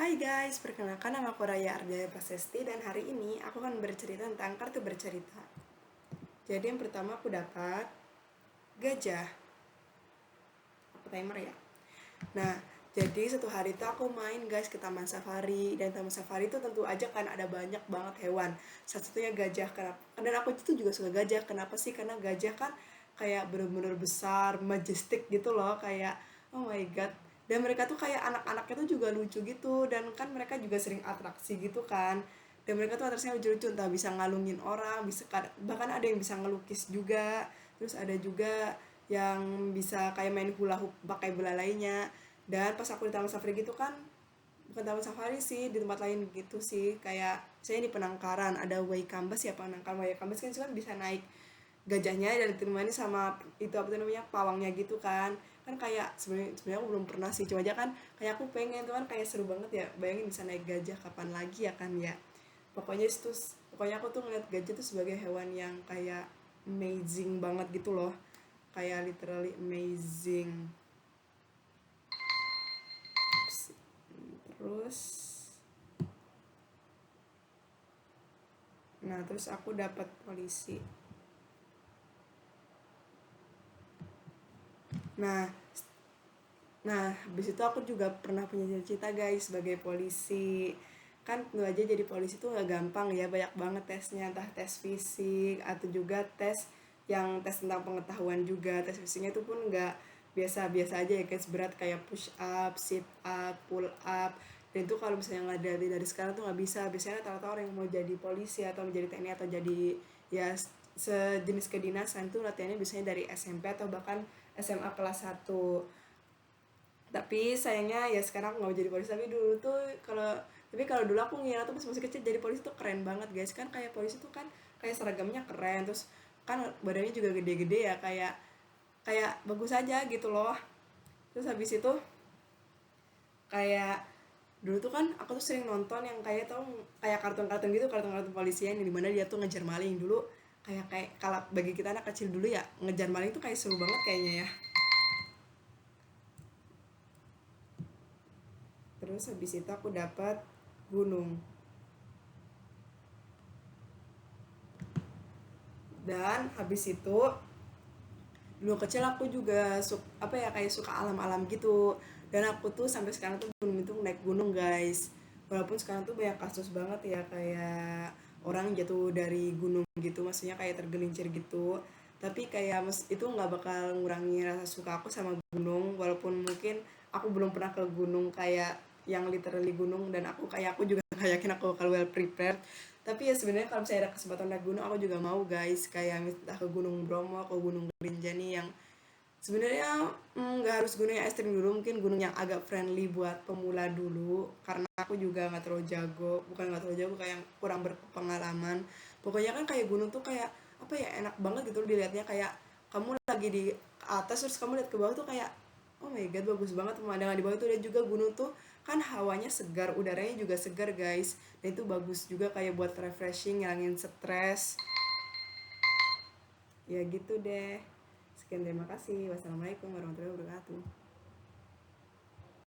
Hai guys, perkenalkan nama aku Raya Ardaya Prasesti dan hari ini aku akan bercerita tentang kartu bercerita. Jadi yang pertama aku dapat gajah. Aku timer ya. Nah, jadi satu hari itu aku main guys ke Taman Safari. Dan Taman Safari itu tentu aja kan ada banyak banget hewan. Satu-satunya gajah. Kenapa? Dan aku itu juga suka gajah. Kenapa sih? Karena gajah kan kayak bener-bener besar, majestic gitu loh. Kayak oh my god. Dan mereka tuh kayak anak-anaknya tuh juga lucu gitu. Dan kan mereka juga sering atraksi gitu kan. Dan mereka tuh atraksinya lucu-lucu, entah bisa ngalungin orang, bisa bahkan ada yang bisa ngelukis juga. Terus ada juga yang bisa kayak main hula hoop pakai belalainya. Dan pas aku di Taman Safari gitu kan, bukan Taman Safari sih, di tempat lain gitu sih, kayak saya di Penangkaran ada Waikambas ya. Penangkaran Waikambas kan bisa naik gajahnya dan ditemani sama itu apa tuh namanya pawangnya gitu kan kayak sebenarnya aku belum pernah sih, cuma aja kan kayak aku pengen tuh kan, kayak seru banget ya, bayangin bisa naik gajah kapan lagi ya kan ya. Pokoknya aku tuh ngeliat gajah tuh sebagai hewan yang kayak amazing banget gitu loh, kayak literally amazing. Terus terus aku dapat polisi. Nah, habis itu aku juga pernah punya cita-cita guys sebagai polisi. Kan tentu aja jadi polisi tuh gak gampang ya, banyak banget tesnya, entah tes fisik atau juga tes tentang pengetahuan juga. Tes fisiknya itu pun gak biasa-biasa aja ya guys, berat kayak push up, sit up, pull up. Dan itu kalau misalnya nggak dari sekarang tuh nggak bisa. Biasanya rata-rata orang yang mau jadi polisi atau menjadi TNI atau jadi ya sejenis kedinasan tuh latihannya biasanya dari SMP atau bahkan SMA kelas 1. Tapi sayangnya ya sekarang aku nggak mau jadi polisi. Tapi kalau dulu aku ngira tuh pas masih kecil jadi polisi tuh keren banget guys. Kan kayak polisi tuh kan kayak seragamnya keren, terus kan badannya juga gede-gede ya, kayak kayak bagus aja gitu loh. Terus habis itu kayak dulu tuh kan aku tuh sering nonton yang kayak kartun-kartun gitu, kartun-kartun polisian yang dimana dia tuh ngejar maling dulu. Kayak kalau bagi kita anak kecil dulu ya, ngejar maling tuh kayak seru banget kayaknya ya. Terus habis itu aku dapat gunung. Dan habis itu dulu kecil aku juga kayak suka alam-alam gitu. Dan aku tuh sampai sekarang tuh belum itu naik gunung guys. Walaupun sekarang tuh banyak kasus banget ya, kayak orang jatuh dari gunung gitu, maksudnya kayak tergelincir gitu. Tapi kayak itu nggak bakal ngurangi rasa suka aku sama gunung, walaupun mungkin aku belum pernah ke gunung kayak yang literally gunung, dan aku juga gak yakin aku bakal well prepared. Tapi ya sebenarnya kalau misalnya ada kesempatan naik gunung aku juga mau guys, kayak entah ke Gunung Bromo, ke Gunung Rinjani yang sebenarnya nggak harus gunung yang ekstrim dulu, mungkin gunung yang agak friendly buat pemula dulu, karena aku juga nggak terlalu jago, bukan nggak terlalu jago, kayak kurang berpengalaman. Pokoknya kan kayak gunung tuh kayak apa ya, enak banget gitu loh dilihatnya, kayak kamu lagi di atas terus kamu lihat ke bawah tuh kayak oh my god, bagus banget pemandangan di bawah tuh. Dan juga gunung tuh kan hawanya segar, udaranya juga segar guys, dan itu bagus juga kayak buat refreshing, ngilangin stres. Ya gitu deh. Sekian, terima kasih. Wassalamualaikum warahmatullahi wabarakatuh.